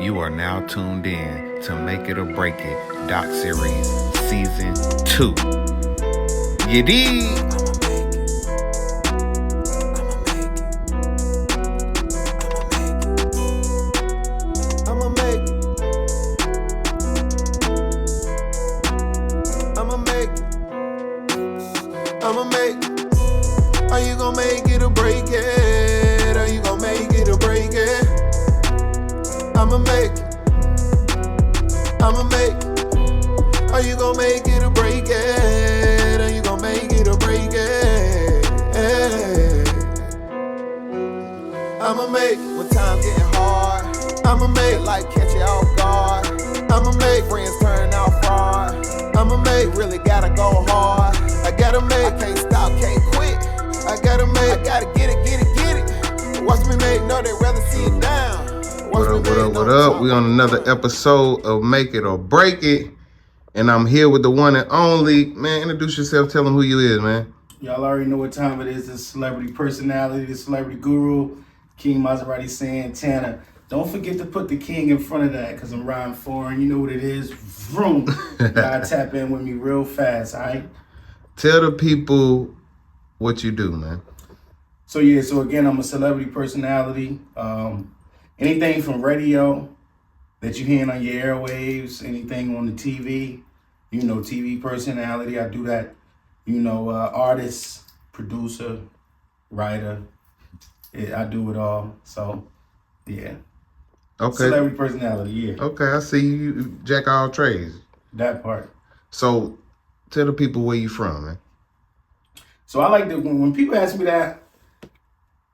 You are now tuned in to Make It or Break It Doc Series Season 2. You dig? I'ma make it. Are you gon' make it or break it? Are you gon' make it or break it? I'ma make it. I'ma make it. Are you gon' make it or break it? Are you gon' make it or break it? I'ma make it. When times getting hard, I'ma make it. Like catch you off guard. I'ma make friends turn out fraud. I'ma make it. Really gotta go hard. I gotta make it. I can't stop, can't quit. I gotta make it. I gotta get it, get it, get it. Watch me make, no, they rather see it down. What up? We on another episode of Make It or Break It. And I'm here with the one and only. Man, introduce yourself. Tell them who you is, man. Y'all already know what time it is. The celebrity personality, the celebrity guru, King Mazerati Santana. Don't forget to put the king in front of that because I'm riding foreign. You know what it is. Vroom. Gotta tap in with me real fast, all right? Tell the people what you do, man. So again, I'm a celebrity personality. Anything from radio that you hearing on your airwaves, anything on the TV, TV personality, I do that. Artist, producer, writer, I do it all. So, yeah. Okay. Celebrity personality, yeah. Okay, I see you jack all trades. That part. So, tell the people where you from, man. So I like that when people ask me that,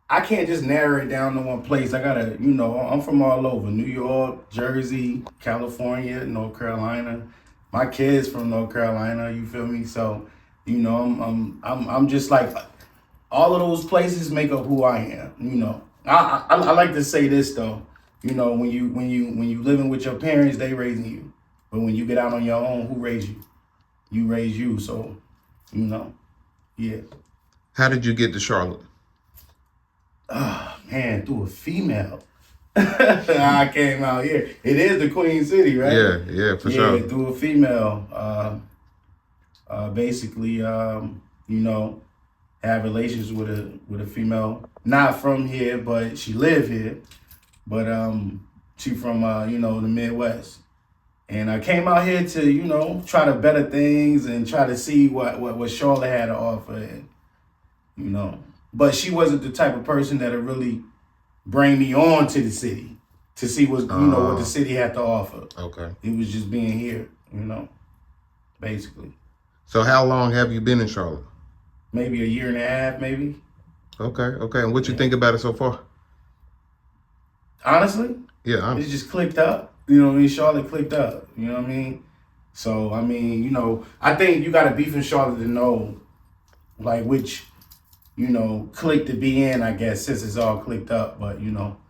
I can't just narrow it down to one place. I gotta, I'm from all over: New York, Jersey, California, North Carolina. My kids from North Carolina. You feel me? So, I'm just like all of those places make up who I am. I like to say this though. When you living with your parents, they raising you. But when you get out on your own, who raised you? You raise you. So, yeah. How did you get to Charlotte? Oh, man, through a female. I came out here. It is the Queen City, right? Yeah, for sure. Yeah, through a female. Basically, have relations with a female. Not from here, but she live here. But she from the Midwest. And I came out here to, try to better things and try to see what Charlotte had to offer. And, but she wasn't the type of person that'll really bring me on to the city to see what the city had to offer. Okay. It was just being here, basically. So how long have you been in Charlotte? Maybe a year and a half, maybe. Okay. And what you think about it so far? Honestly? Yeah, honestly. It just clicked up. Charlotte clicked up. You know what I mean? So, I think you got to be from Charlotte to know, like, which, click to be in, I guess, since it's all clicked up. But,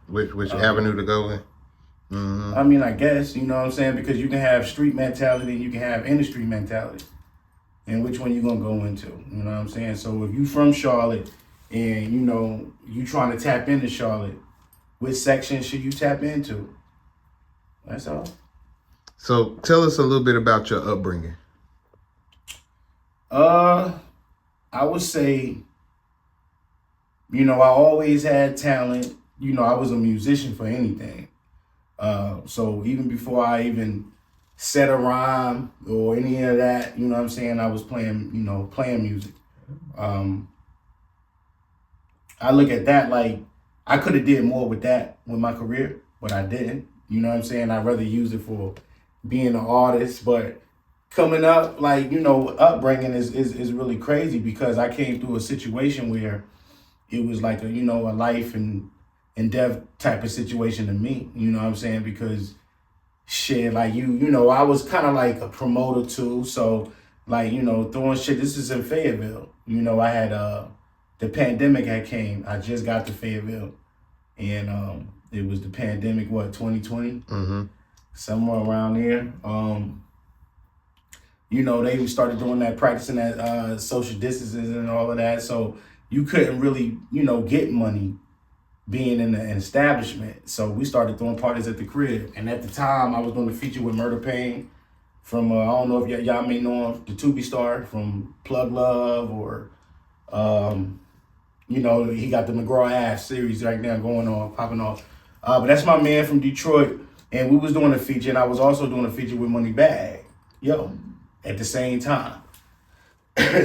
Which avenue to go in? Mm-hmm. I guess, you know what I'm saying? Because you can have street mentality and you can have industry mentality. And which one you going to go into? You know what I'm saying? So, if you from Charlotte and, you trying to tap into Charlotte, which section should you tap into? That's all. So tell us a little bit about your upbringing. I would say, I always had talent. I was a musician for anything. So even before I even said a rhyme or any of that, I was playing, playing music. I look at that like I could have did more with that with my career, but I didn't. I'd rather use it for being an artist. But coming up, upbringing is really crazy because I came through a situation where it was like a life and death type of situation to me. Because shit, like I was kind of like a promoter too. So throwing shit. This is in Fayetteville. I had the pandemic had came. I just got to Fayetteville. And it was the pandemic, 2020? Mm-hmm. Somewhere around there. They started doing that, practicing that social distancing and all of that. So you couldn't really, get money being in an establishment. So we started throwing parties at the crib. And at the time, I was doing a feature with Murder Pain from, I don't know if y'all may know him, the Tubi star from Plug Love, or, you know, he got the McGraw-Ave series right now going on, popping off. But that's my man from Detroit. And we was doing a feature, and I was also doing a feature with Money Bag, at the same time.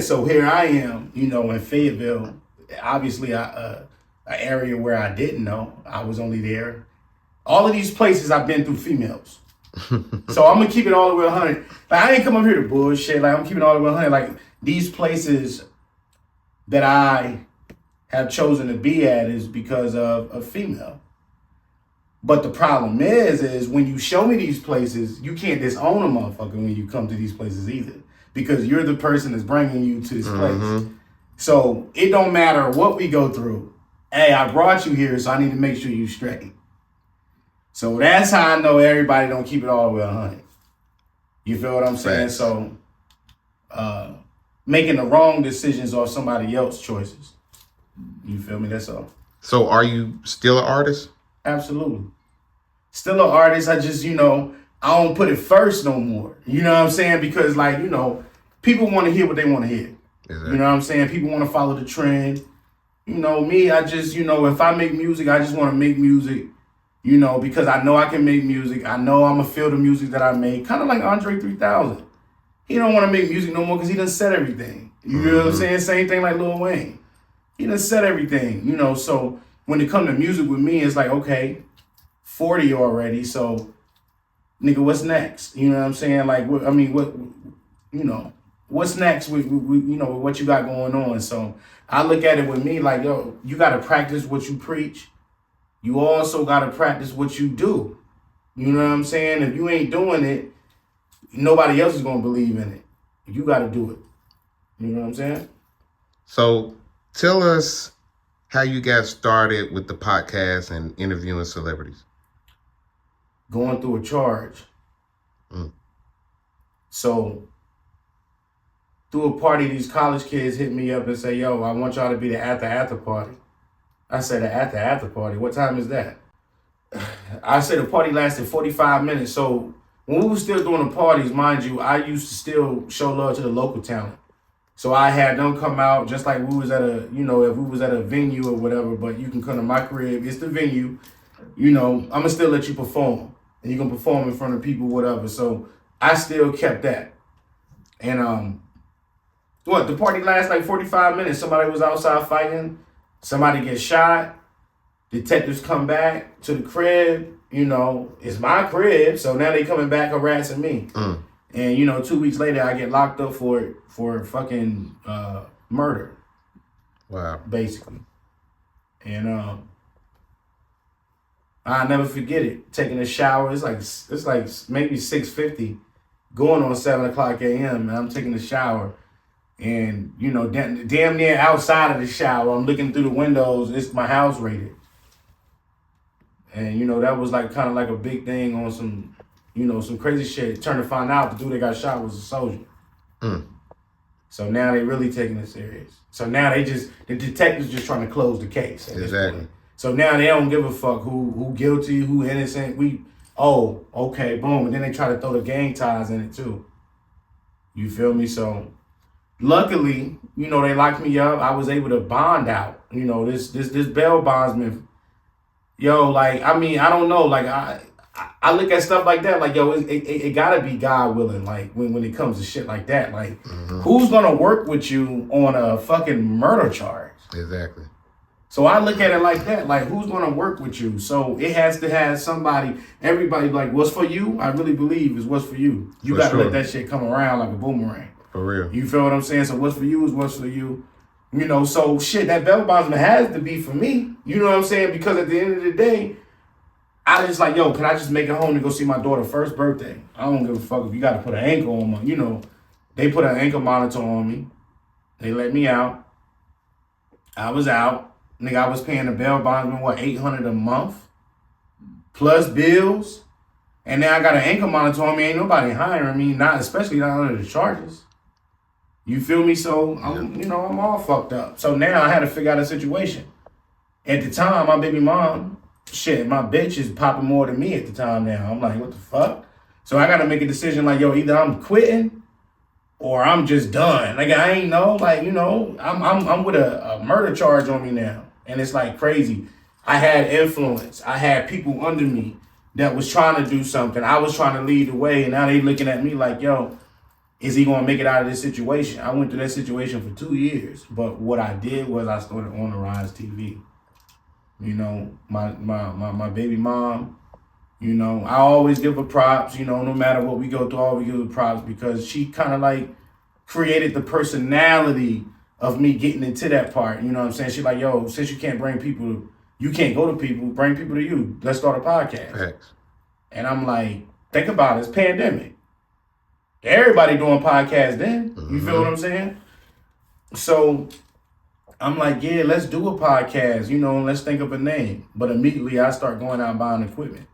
So here I am, you know, in Fayetteville, obviously an area where I didn't know. I was only there. All of these places I've been through females. So I'm going to keep it all the way 100. Like, I ain't come up here to bullshit. Like, I'm keeping it all the way 100. Like, these places that I have chosen to be at is because of a female. But the problem is when you show me these places, you can't disown a motherfucker when you come to these places either. Because you're the person that's bringing you to this place. So it don't matter what we go through. Hey, I brought you here, so I need to make sure you straight. So that's how I know everybody don't keep it all the way 100. You feel what I'm saying? Facts. So making the wrong decisions off somebody else's choices. You feel me? That's all. So are you still an artist? Absolutely. Still an artist. I just, you know, I don't put it first no more. You know what I'm saying? Because, like, you know, people want to hear what they want to hear. Exactly. You know what I'm saying? People want to follow the trend. You know, me, I just, you know, if I make music, I just want to make music, you know, because I know I can make music. I know I'm going to feel the music that I make. Kind of like Andre 3000. He don't want to make music no more because he done said everything. You know what I'm saying? Same thing like Lil Wayne. He done said everything, you know. So when it comes to music with me, it's like, okay, 40 already, so nigga, what's next? You know what I'm saying? Like, what, I mean, what, you know, what's next with you know, with what you got going on? So I look at it with me like, yo, you got to practice what you preach. You also got to practice what you do. You know what I'm saying? If you ain't doing it, nobody else is going to believe in it. You got to do it. You know what I'm saying? So tell us how you got started with the podcast and interviewing celebrities. Going through a charge. So through a party, these college kids hit me up and say, yo, I want y'all to be the after party. I said, the after party? What time is that? I said the party lasted 45 minutes. So when we were still doing the parties, mind you, I used to still show love to the local talent. So I had them come out just like we was at a, you know, if we was at a venue or whatever, but you can come to my crib. It's the venue. You know, I'm going to still let you perform. And you can perform in front of people, whatever. So I still kept that. And the party lasted like 45 minutes. Somebody was outside fighting. Somebody gets shot. Detectives come back to the crib. You know, it's my crib. So now they coming back harassing me. And, you know, 2 weeks later, I get locked up for fucking murder. Wow. Basically. And I'll never forget it. Taking a shower. It's like maybe 6:50, going on 7:00 a.m. And I'm taking a shower. And, you know, damn near outside of the shower, I'm looking through the windows. It's my house raided. And, you know, that was like kind of like a big thing on some, you know, some crazy shit. Turn to find out the dude that got shot was a soldier. So now they really taking it serious. So now the detectives just trying to close the case. Exactly. So now they don't give a fuck who guilty, who innocent. Okay, boom. And then they try to throw the gang ties in it too. You feel me? So luckily, you know, they locked me up. I was able to bond out. You know, this bail bondsman. Yo, like, I mean, I don't know. Like, I look at stuff like that, like, yo, it gotta be God willing, like, when it comes to shit like that. Like, who's gonna work with you on a fucking murder charge? Exactly. So I look at it like that, like, who's gonna work with you? So it has to have somebody, everybody, like, what's for you, I really believe is what's for you. You gotta let that shit come around like a boomerang. For real. You feel what I'm saying? So what's for you is what's for you. You know, so shit, that bail bondsman has to be for me. You know what I'm saying? Because at the end of the day, I just like, yo, can I just make it home to go see my daughter's first birthday? I don't give a fuck if you got to put an ankle on my, you know, they put an ankle monitor on me. They let me out. I was out. Nigga, I was paying the bail bondsman, what, $800 a month? Plus bills. And now I got an ankle monitor on me. Ain't nobody hiring me, especially not under the charges. You feel me? So, I'm all fucked up. So now I had to figure out a situation. At the time, my baby mom, shit, my bitch is popping more than me at the time now. I'm like, what the fuck? So I gotta make a decision like, yo, either I'm quitting or I'm just done. Like I ain't know, like, you know, I'm with a murder charge on me now. And it's like crazy. I had influence. I had people under me that was trying to do something. I was trying to lead the way, and now they looking at me like, yo, is he gonna make it out of this situation? I went through that situation for 2 years. But what I did was I started On the Rise TV. You know, my baby mom, you know, I always give her props, you know, no matter what we go through, I always give her props because she kind of like created the personality of me getting into that part. You know what I'm saying? She's like, yo, since you can't bring people, you can't go to people, bring people to you. Let's start a podcast. Thanks. And I'm like, think about it, it's pandemic. Everybody doing podcasts then. You feel what I'm saying? So I'm like, yeah, let's do a podcast, you know, let's think of a name. But immediately I start going out buying equipment.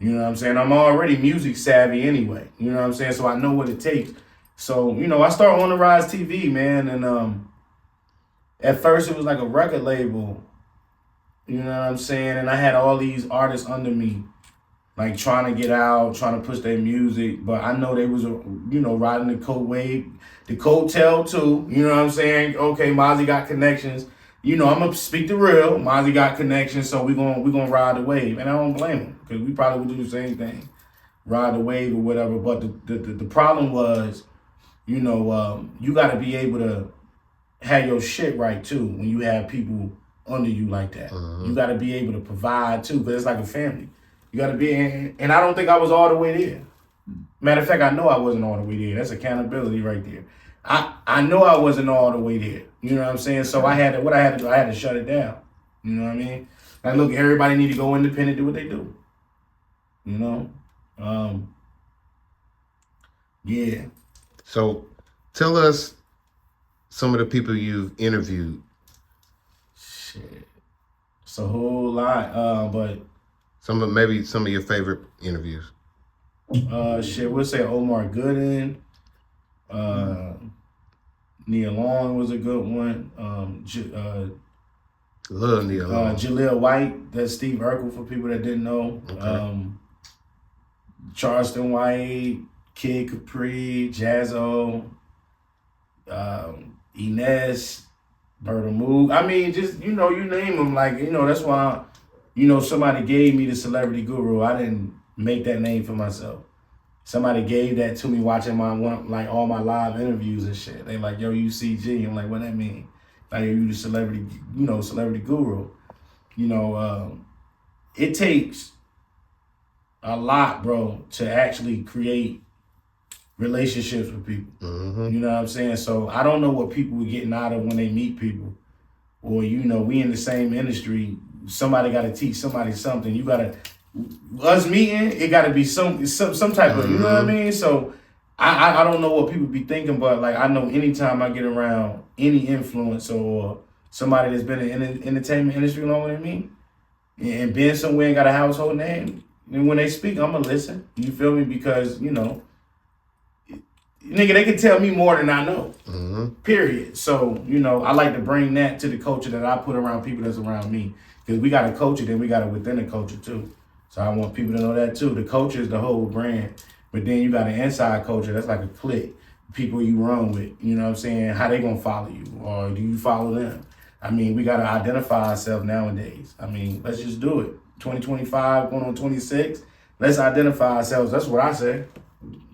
You know what I'm saying? I'm already music savvy anyway. You know what I'm saying? So I know what it takes. So, you know, I start On the Rise TV, man. And at first it was like a record label. You know what I'm saying? And I had all these artists under me, like trying to get out, trying to push their music. But I know they was, you know, riding the coat wave, the coattail too. You know what I'm saying? Okay, Mozzie got connections. You know, I'm gonna speak the real. Mozzie got connections, so we gonna ride the wave. And I don't blame him, because we probably would do the same thing. Ride the wave or whatever. But the problem was, you know, you gotta be able to have your shit right too when you have people under you like that. You gotta be able to provide too, because it's like a family. You gotta be in, and I don't think I was all the way there. Matter of fact, I know I wasn't all the way there. That's accountability right there. I know I wasn't all the way there. You know what I'm saying? So I had to do, I had to shut it down. You know what I mean? Like, look, everybody need to go independent, do what they do. You know? Yeah. So tell us some of the people you've interviewed. Shit. It's a whole lot, but Maybe some of your favorite interviews. shit, we'll say Omar Gooden. Nia Long was a good one. Love Nia Long. Jaleel White, that's Steve Urkel for people that didn't know. Okay. Charleston White, Kid Capri, Jazzo, Inez, Berta Moog. I mean, just, you know, you name them. Like, you know, that's why, you know, somebody gave me the celebrity guru. I didn't make that name for myself. Somebody gave that to me watching all my live interviews and shit. They like, yo, you CG. I'm like, what that mean? Like, you the celebrity, you know, celebrity guru. You know, it takes a lot, bro, to actually create relationships with people. You know what I'm saying? So I don't know what people are getting out of when they meet people. Or, you know, we in the same industry. Somebody got to teach somebody something. You got to, us meeting, it got to be some type of, you know what I mean? So I don't know what people be thinking, but like, I know anytime I get around any influencer or somebody that's been in the entertainment industry longer than me and been somewhere and got a household name, and when they speak, I'm going to listen. You feel me? Because, you know, nigga, they can tell me more than I know. Period. So, you know, I like to bring that to the culture that I put around people that's around me. Because we got a culture, then we got it within the culture too. So I want people to know that too. The culture is the whole brand. But then you got an inside culture, that's like a clique. People you run with, you know what I'm saying? How they gonna follow you? Or do you follow them? I mean, we gotta identify ourselves nowadays. I mean, let's just do it. 2025, going on 26. Let's identify ourselves. That's what I say.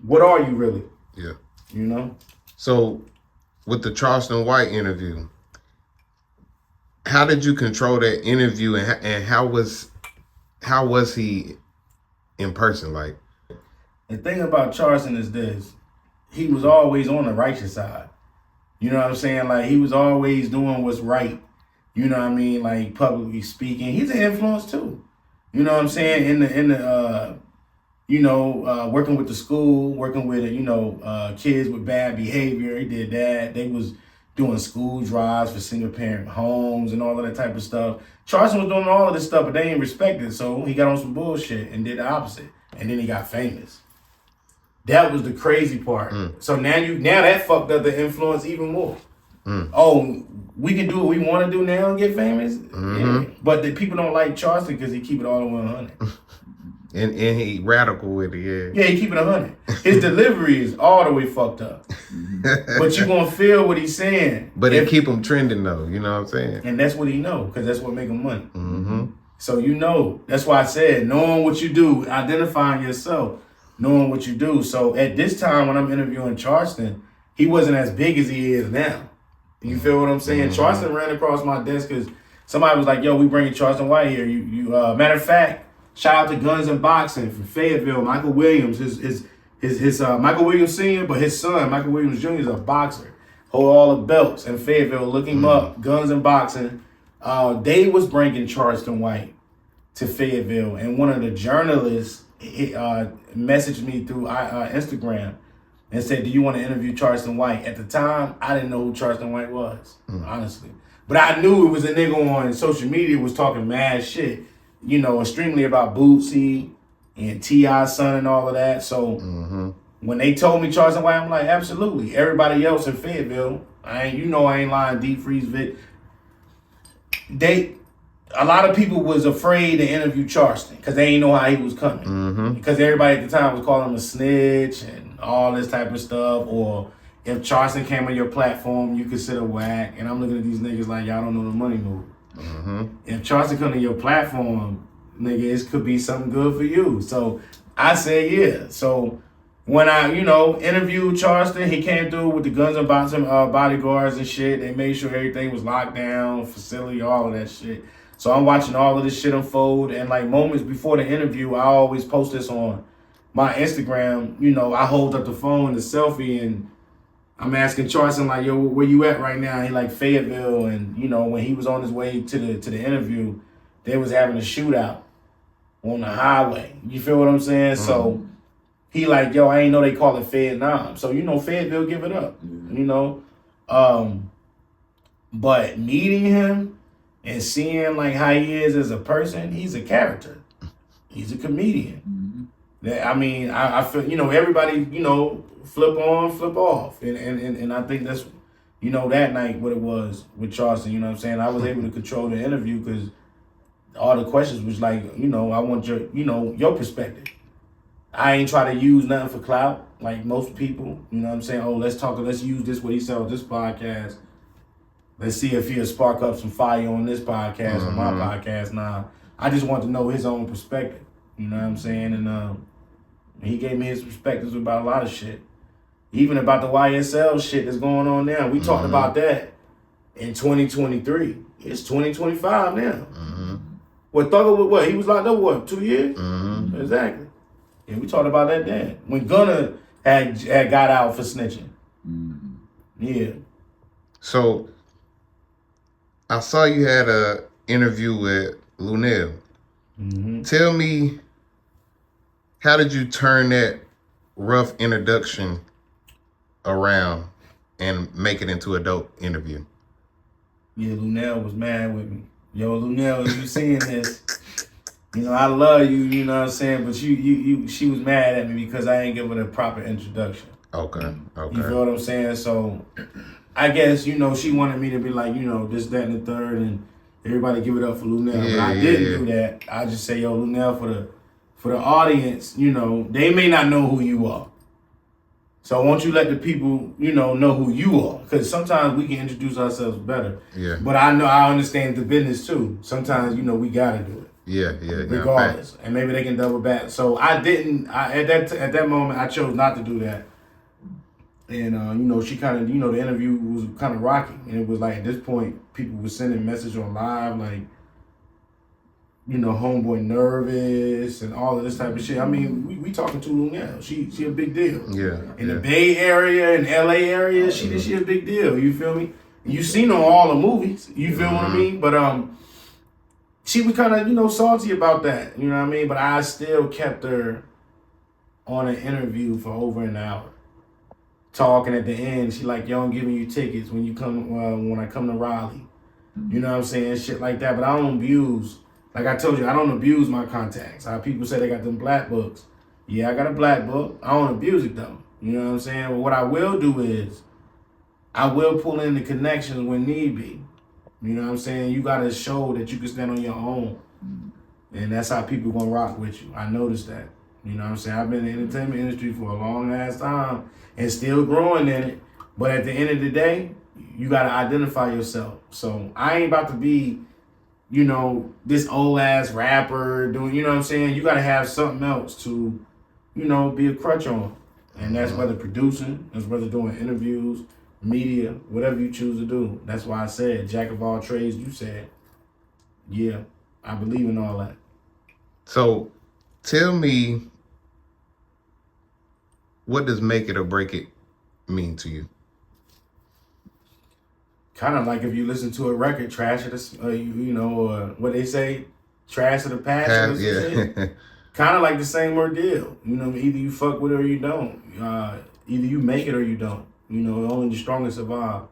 What are you really? Yeah. You know? So with the Charleston White interview, how did you control that interview, and how was he in person? Like, the thing about Charleston is this: he was always on the righteous side. You know what I'm saying? Like, he was always doing what's right. You know what I mean? Like, publicly speaking, he's an influence too. You know what I'm saying? In the working with the school, working with kids with bad behavior. He did that. They was doing school drives for single parent homes and all of that type of stuff. Charleston was doing all of this stuff, but they ain't respect it. So he got on some bullshit and did the opposite. And then he got famous. That was the crazy part. So now that fucked up the influence even more. Oh, we can do what we want to do now and get famous. Yeah. But the people don't like Charleston because he keep it all the way 100. And he radical with it, yeah. Yeah, he keep it 100. His delivery is all the way fucked up. But you gonna feel what he's saying. But it keep him trending though, you know what I'm saying? And that's what he know, because that's what make him money. So that's why I said, knowing what you do, identifying yourself, knowing what you do. So at this time when I'm interviewing Charleston, he wasn't as big as he is now. You feel what I'm saying? Charleston ran across my desk because somebody was like, yo, we bringing Charleston White here. Matter of fact, shout out to Guns and Boxing from Fayetteville. Michael Williams, his Michael Williams Sr., but his son, Michael Williams Jr., is a boxer. Hold all the belts in Fayetteville. Look him up. Guns and Boxing. They was bringing Charleston White to Fayetteville, and one of the journalists messaged me through Instagram and said, do you want to interview Charleston White? At the time, I didn't know who Charleston White was, honestly. But I knew it was a nigga on social media was talking mad shit, extremely about Bootsy and T.I.'s son and all of that. So when they told me Charleston White, I'm like, absolutely. Everybody else in Fayetteville, I ain't lying, deep freeze Vic. A lot of people was afraid to interview Charleston because they didn't know how he was coming. Because everybody at the time was calling him a snitch and all this type of stuff. Or if Charleston came on your platform, you consider whack. And I'm looking at these niggas like, y'all don't know the money move. If Charleston come to your platform, nigga, it could be something good for you. So I said, yeah. So when I, interviewed Charleston, he came through with the Guns and Boxing bodyguards and shit. They made sure everything was locked down, facility, all of that shit. So I'm watching all of this shit unfold, and like moments before the interview, I always post this on my Instagram. I hold up the phone, the selfie, and I'm asking Charleston like, yo, where you at right now? He like Fayetteville, and when he was on his way to the interview, they was having a shootout on the highway. You feel what I'm saying? So he like, yo, I ain't know they call it Vietnam. So Fayetteville give it up. But meeting him and seeing like how he is as a person, he's a character. He's a comedian. I feel everybody flip on, flip off, and I think that's that night what it was with Charleston. You know what I'm saying? I was able to control the interview because all the questions was like, I want your your perspective. I ain't try to use nothing for clout like most people. You know what I'm saying? Oh, let's use this what he said on this podcast. Let's see if he'll spark up some fire on this podcast, on my podcast. Nah, I just want to know his own perspective. You know what I'm saying? And he gave me his perspectives about a lot of shit. Even about the YSL shit that's going on now. We talked about that in 2023. It's 2025 now. What Thugger, he was locked up, 2 years? Exactly. Yeah, we talked about that then. When Gunna had got out for snitching. Yeah. So I saw you had a interview with Lunel. Tell me, how did you turn that rough introduction around and make it into a dope interview? Yeah, Lunel was mad with me. Yo, Lunel, if you seeing this, I love you, you know what I'm saying? But she was mad at me because I ain't give her the proper introduction. Okay. You feel what I'm saying? So I guess, she wanted me to be like, this, that, and the third, and everybody give it up for Lunel. But I didn't do that. I just say, yo, Lunel, for the audience, they may not know who you are. So won't you let the people, know who you are? Because sometimes we can introduce ourselves better. Yeah. But I understand the business too. Sometimes, we gotta do it. Yeah. Regardless. And maybe they can double back. So I didn't, at that moment, I chose not to do that. And, she kind of, the interview was kind of rocky. And it was like, at this point, people were sending messages on live, like, homeboy nervous and all of this type of shit. I mean, we talking to Lunel. She a big deal. Yeah. In the Bay Area and LA area, she a big deal. You feel me? You seen her on all the movies. You feel what I mean? But she was kind of, salty about that. You know what I mean? But I still kept her on an interview for over an hour. Talking at the end, she like, yo, I'm giving you tickets when I come to Raleigh. You know what I'm saying? Shit like that. But I don't abuse. Like I told you, I don't abuse my contacts. How people say they got them black books. Yeah, I got a black book. I don't abuse it though. You know what I'm saying? But what I will do is, I will pull in the connections when need be. You know what I'm saying? You gotta show that you can stand on your own. And that's how people gonna rock with you. I noticed that. You know what I'm saying? I've been in the entertainment industry for a long ass time and still growing in it. But at the end of the day, you gotta identify yourself. So I ain't about to be, you know, this old ass rapper doing, you know what I'm saying? You gotta have something else to, you know, be a crutch on. And that's whether producing, that's whether doing interviews, media, whatever you choose to do. That's why I said, jack of all trades, you said. Yeah, I believe in all that. So tell me, what does make it or break it mean to you? Kind of like if you listen to a record, trash of the, you know, what they say, trash of the past. Yeah. Kind of like the same ordeal. You know, either you fuck with it or you don't. Either you make it or you don't. You know, only the strongest survive.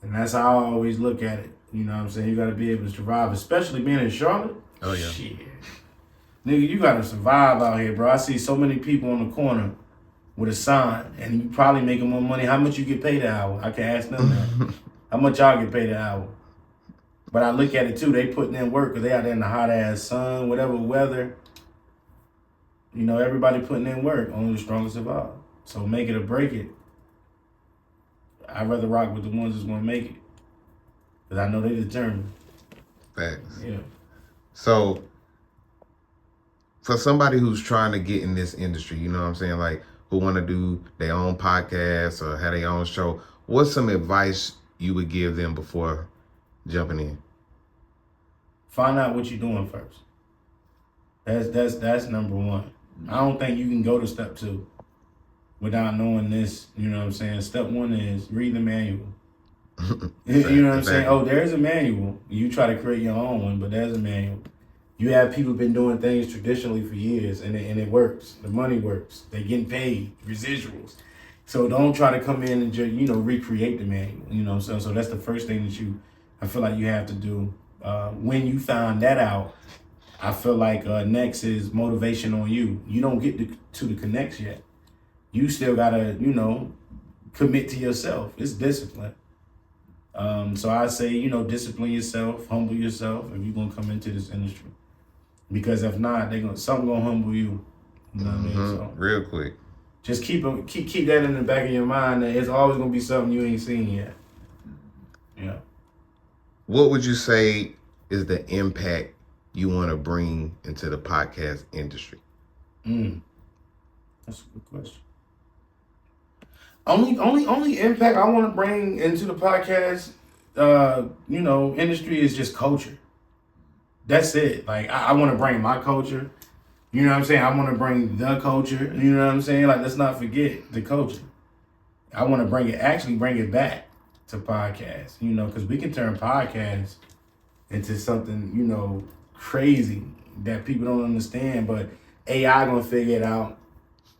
And that's how I always look at it. You know what I'm saying? You got to be able to survive, especially being in Charlotte. Oh, yeah. Shit. Nigga, you got to survive out here, bro. I see so many people on the corner with a sign, and you probably making more money. How much you get paid an hour? I can ask them that. How much y'all get paid an hour? But I look at it, too. They putting in work because they out there in the hot-ass sun, whatever weather. You know, everybody putting in work. Only the strongest survive. So make it or break it. I'd rather rock with the ones that's going to make it. Because I know they determined. Facts. Yeah. So, for somebody who's trying to get in this industry, you know what I'm saying, like, who want to do their own podcast or have their own show, what's some advice you would give them before jumping in? Find out what you're doing first. That's number one. I don't think you can go to step 2 without knowing this. You know what I'm saying? Step 1 is read the manual. You know what I'm saying? Oh, there's a manual. You try to create your own one, but there's a manual. You have people been doing things traditionally for years, and it works. The money works. They getting paid, residuals. So don't try to come in and just, you know, recreate the manual. You know, so that's the first thing that I feel like you have to do. When you find that out, I feel like next is motivation on you. You don't get to the connects yet. You still gotta, you know, commit to yourself. It's discipline. So I say, you know, discipline yourself, humble yourself if you're gonna come into this industry. Because if not, something gonna humble you. You know what I mean? So real quick. Just keep that in the back of your mind that it's always gonna be something you ain't seen yet. Yeah. What would you say is the impact you want to bring into the podcast industry? That's a good question. Only impact I want to bring into the podcast, you know, industry is just culture. That's it. Like I want to bring my culture. You know what I'm saying? I want to bring the culture. You know what I'm saying? Like let's not forget the culture. I want to bring it back to podcasts. You know, because we can turn podcasts into something, you know, crazy that people don't understand. But AI gonna figure it out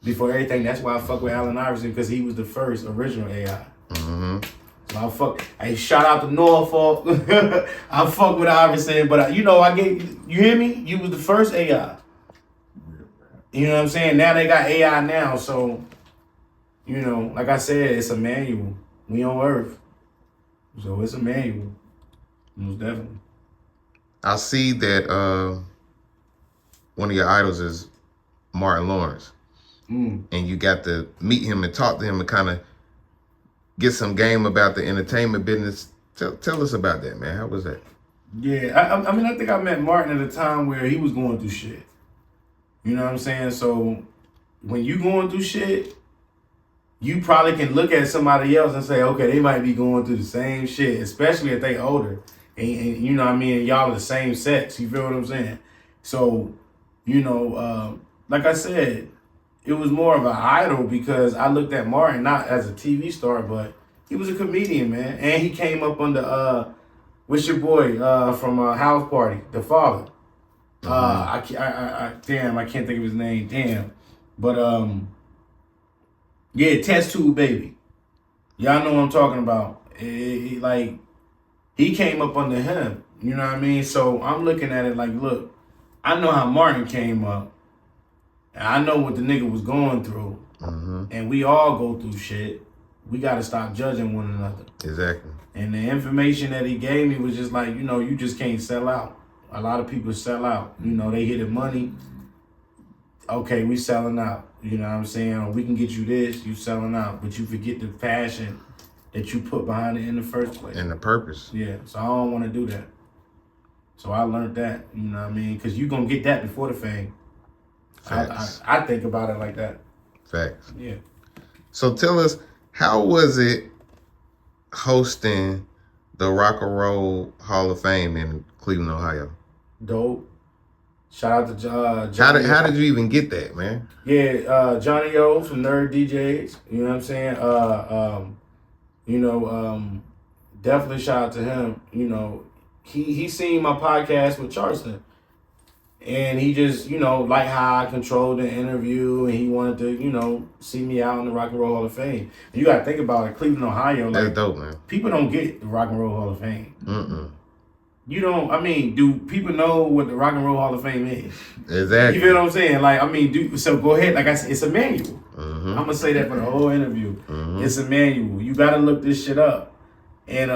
before everything. That's why I fuck with Allen Iverson, because he was the first original AI. So hey, shout out to Norfolk. I fuck with Iverson, but you know, you hear me? You was the first AI. You know what I'm saying? Now they got AI now, so, you know, like I said, it's a manual. We on Earth. So it's a manual. Most definitely. I see that one of your idols is Martin Lawrence. And you got to meet him and talk to him and kind of get some game about the entertainment business. Tell us about that, man. How was that? Yeah, I mean, I think I met Martin at a time where he was going through shit. You know what I'm saying? So when you going through shit, you probably can look at somebody else and say, okay, they might be going through the same shit, especially if they older. And you know what I mean? Y'all are the same sex. You feel what I'm saying? So, you know, like I said, it was more of an idol because I looked at Martin not as a TV star, but he was a comedian, man. And he came up under, what's your boy from House Party, the father. I can't think of his name. Damn. But, yeah, Test Tube Baby. Y'all know what I'm talking about. Like, he came up under him. You know what I mean? So I'm looking at it like, look, I know how Martin came up. And I know what the nigga was going through. And we all go through shit. we got to stop judging one another. Exactly. And the information that he gave me was just like, you know, you just can't sell out. A lot of people sell out. You know, they hit the money. Okay, we selling out. You know what I'm saying? Or we can get you this, you selling out. But you forget the passion that you put behind it in the first place. And the purpose. Yeah, so I don't want to do that. So I learned that, you know what I mean? Because you're going to get that before the fame. I think about it like that. Facts. Yeah. So tell us, how was it hosting the Rock and Roll Hall of Fame in Cleveland, Ohio? Dope. Shout out to Johnny. How did you even get that, man? Yeah, Johnny O from Nerd DJs. You know what I'm saying? Definitely shout out to him. You know, he seen my podcast with Charleston. And he just, you know, like how I controlled the interview, and he wanted to, you know, see me out in the Rock and Roll Hall of Fame. You got to think about it, Cleveland, Ohio. Like, that's dope, man. People don't get the Rock and Roll Hall of Fame. Mm-mm. You don't, I mean, do people know what the Rock and Roll Hall of Fame is? Exactly. You feel what I'm saying? Like, I mean, so go ahead. Like I said, it's a manual. Mm-hmm. I'm going to say that for the whole interview. Mm-hmm. It's a manual. You got to look this shit up. And,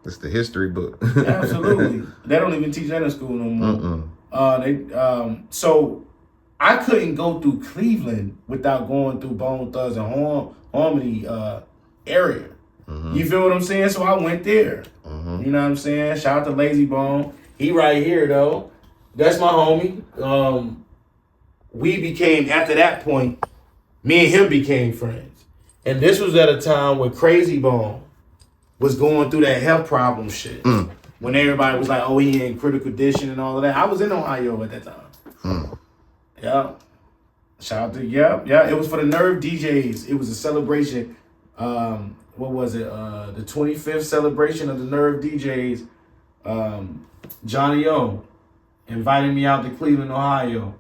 it's the history book. absolutely. They don't even teach that in school no more. Mm-mm. So I couldn't go through Cleveland without going through Bone Thugs and Harmony area. Mm-hmm. You feel what I'm saying? So I went there. Mm-hmm. You know what I'm saying? Shout out to Lazy Bone. He right here though. That's my homie. We became, after that point, me and him became friends. And this was at a time where Crazy Bone was going through that health problem shit. Mm. When everybody was like, oh, he in critical condition and all of that. I was in Ohio at that time. Mm. Yeah. Shout out to, yeah. It was for the Nerve DJs. It was a celebration. What was it? The 25th celebration of the Nerve DJs. Johnny O invited me out to Cleveland, Ohio.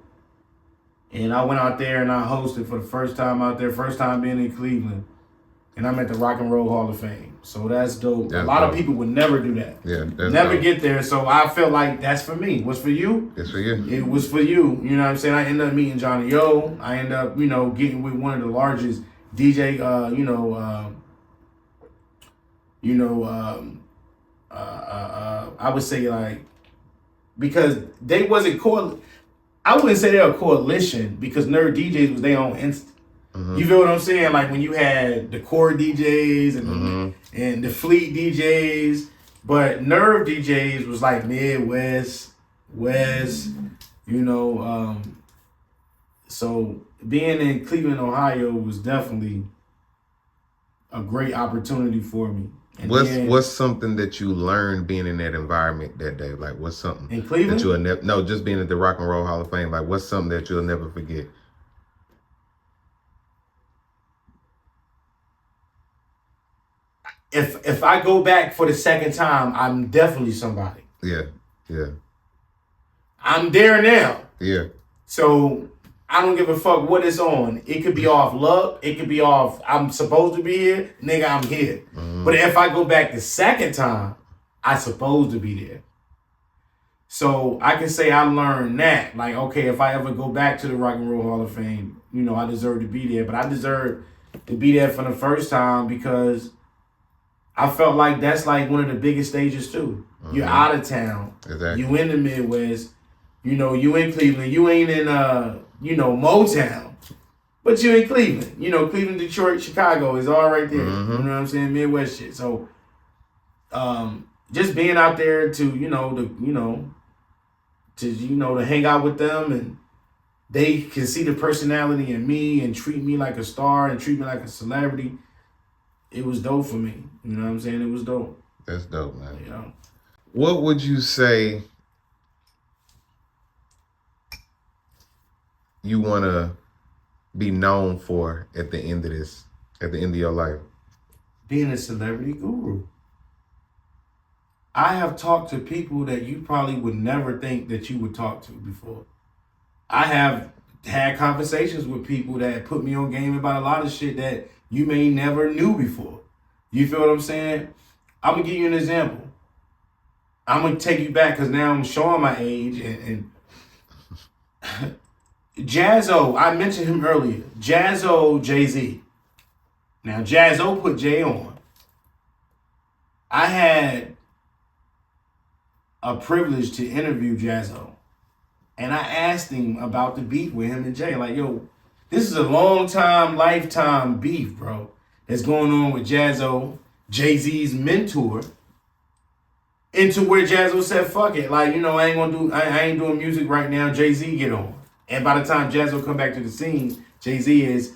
And I went out there and I hosted for the first time out there, first time being in Cleveland. And I'm at the Rock and Roll Hall of Fame. So that's dope. That's a lot dope. of people would never do that. Yeah, that's never dope. get there. So I felt like that's for me. What's for you? It's for you. It was for you. You know what I'm saying? I ended up meeting Johnny O. I ended up, getting with one of the largest DJ, I would say like, because they wasn't I wouldn't say they're a coalition because Nerd DJs was their own instant. Mm-hmm. You feel what I'm saying? Like when you had the core DJs and the Fleet DJs, but Nerve DJs was like Midwest, West, so being in Cleveland, Ohio was definitely a great opportunity for me. And What's something that you learned being in that environment that day? Like, what's something in Cleveland that you'll just being at the Rock and Roll Hall of Fame. Like, what's something that you'll never forget? If I go back for the second time, I'm definitely somebody. Yeah. I'm there now. Yeah. So I don't give a fuck what it's on. It could be off luck. It could be off, I'm supposed to be here. Nigga, I'm here. Mm-hmm. But if I go back the second time, I'm supposed to be there. So I can say I learned that. Like, okay, if I ever go back to the Rock and Roll Hall of Fame, I deserve to be there. But I deserve to be there for the first time because I felt like that's like one of the biggest stages too. Mm-hmm. You're out of town. Exactly. You in the Midwest. You in Cleveland. You ain't in Motown. But you in Cleveland. Cleveland, Detroit, Chicago is all right there. Mm-hmm. You know what I'm saying? Midwest shit. So just being out there to to hang out with them, and they can see the personality in me and treat me like a star and treat me like a celebrity. It was dope for me. You know what I'm saying? It was dope. That's dope, man. What would you say you want to be known for at the end of your life? Being a celebrity guru. I have talked to people that you probably would never think that you would talk to before. I have had conversations with people that put me on game about a lot of shit that you may never knew before. You feel what I'm saying? I'm going to give you an example. I'm going to take you back because now I'm showing my age. And Jazzo, I mentioned him earlier. Jazzo Jay-Z. Now, Jaz-O put Jay on. I had a privilege to interview Jaz-O. And I asked him about the beef with him and Jay. Like, yo, this is a long time, lifetime beef, bro, that's going on with Jaz-O, Jay-Z's mentor, into where Jaz-O said, fuck it. Like, you know, I ain't doing music right now. Jay-Z get on. And by the time Jaz-O come back to the scene, Jay-Z is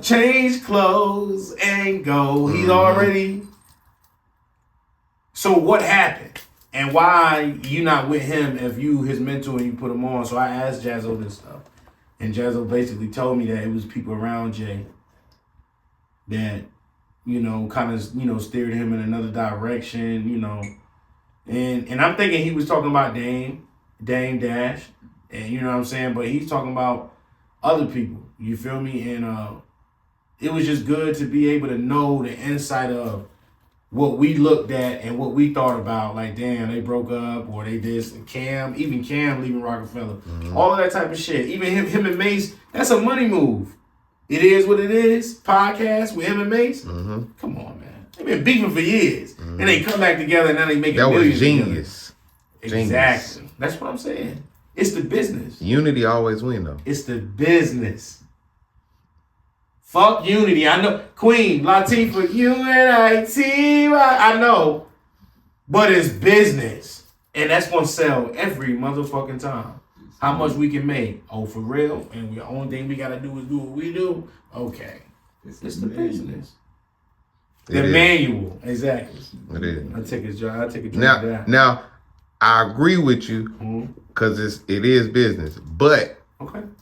change clothes and go. He's already. So what happened? And why you not with him if you his mentor and you put him on? So I asked Jaz-O this stuff. And Jaz-O basically told me that it was people around Jay that, you know, kind of, you know, steered him in another direction, you know. And I'm thinking he was talking about Dame Dash, and you know what I'm saying? But he's talking about other people, you feel me? And it was just good to be able to know the insight of what we looked at and what we thought about, like, damn, they broke up or they this. And Cam leaving Rockefeller, all of that type of shit. Even him and Mace, that's a money move. It is what it is. Podcast with him and Mace. Come on, man. They've been beefing for years. And they come back together and now they make millions. That was genius. Exactly. Genius. That's what I'm saying. It's the business. Unity always win, though. It's the business. Fuck unity. I know. Queen, Latifah, UNITY. I know. But it's business. And that's going to sell every motherfucking time. How much we can make. Oh, for real? And the only thing we got to do is do what we do? Okay. It's the business. The manual. Exactly. It is. I take a drink of that. Now, I agree with you because it is business. But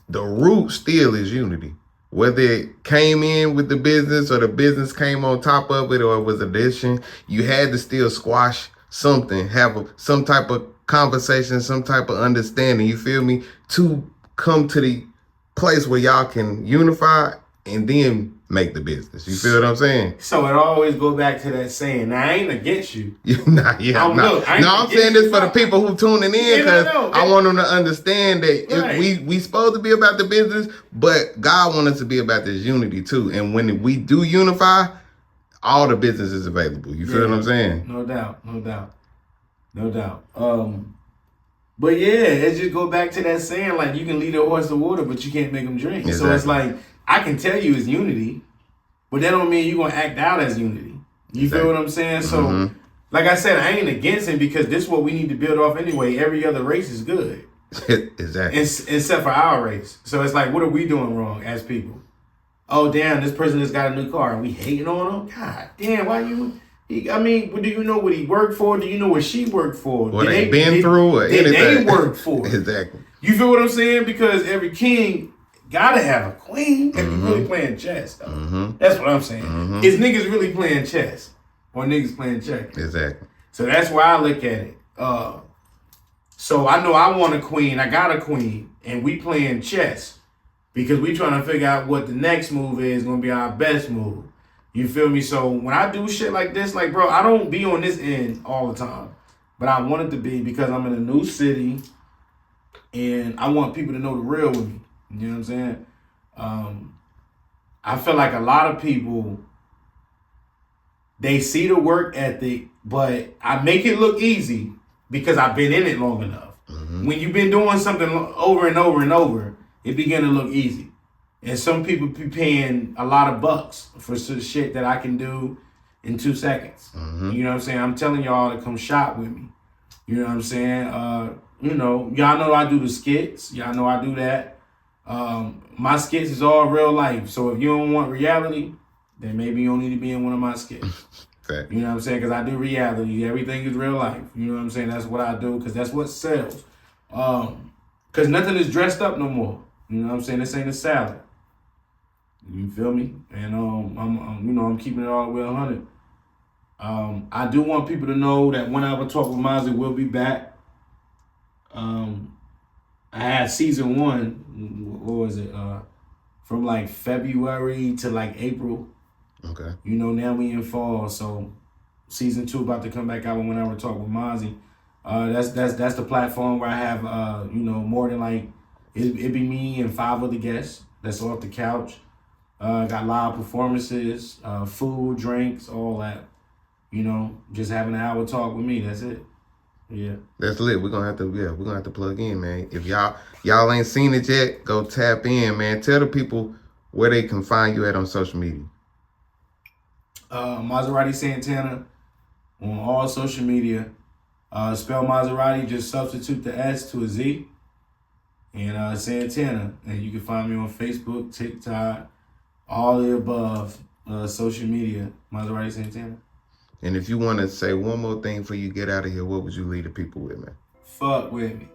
the root still is unity. Whether it came in with the business or the business came on top of it or it was addition, you had to still squash something, have some type of conversation, some type of understanding, you feel me, to come to the place where y'all can unify and then make the business. You feel what I'm saying? So it always go back to that saying. Now, I ain't against you. I'm saying this for the people who tuning in because I want them to understand that we supposed to be about the business, but God wants us to be about this unity too. And when we do unify, all the business is available. You feel what I'm saying? No doubt. But yeah, it just go back to that saying, like, you can lead a horse to water, but you can't make him drink. Exactly. So it's like, I can tell you it's unity, but that don't mean you're going to act out as unity. You feel what I'm saying? So, like I said, I ain't against it because this is what we need to build off anyway. Every other race is good. Exactly. Except for our race. So it's like, what are we doing wrong as people? Oh, damn, this person just got a new car and we hating on him? God damn, why you... I mean, do you know what he worked for? Do you know what she worked for? What they been through or anything? They worked for. Exactly. You feel what I'm saying? Because every king gotta have a queen if you really playing chess, though. That's what I'm saying. Is niggas really playing chess or niggas playing checkers? Exactly. So that's why I look at it. So I know I want a queen. I got a queen, and we playing chess because we trying to figure out what the next move is going to be our best move. You feel me? So when I do shit like this, like, bro, I don't be on this end all the time. But I want it to be because I'm in a new city and I want people to know the real with me. You know what I'm saying? I feel like a lot of people, they see the work ethic, but I make it look easy because I've been in it long enough. When you've been doing something over and over and over, it begin to look easy. And some people be paying a lot of bucks for some shit that I can do in 2 seconds. You know what I'm saying? I'm telling y'all to come shop with me. You know what I'm saying? You know, y'all know I do the skits. Y'all know I do that. My skits is all real life. So if you don't want reality, then maybe you don't need to be in one of my skits. Okay. You know what I'm saying? Because I do reality. Everything is real life. You know what I'm saying? That's what I do because that's what sells. Because nothing is dressed up no more. You know what I'm saying? This ain't a salad. You feel me? And I'm keeping it all the way 100. I do want people to know that One Hour Talk with Mozzie will be back. I had season 1. What was it? From like February to like April. Okay. You know, now we in fall, so season 2 about to come back out with One Hour Talk with Mozzie. That's the platform where I have more than like it be me and 5 other guests that's off the couch. Got live performances, food, drinks, all that. You know, just having an hour talk with me. That's it. Yeah. That's lit. We're gonna have to plug in, man. If y'all ain't seen it yet, go tap in, man. Tell the people where they can find you at on social media. Mazerati Santana on all social media. Spell Mazerati, just substitute the S to a Z. And Santana. And you can find me on Facebook, TikTok, all the above social media, Mazerati Santana. And if you want to say one more thing before you get out of here, what would you leave the people with, man? Fuck with me.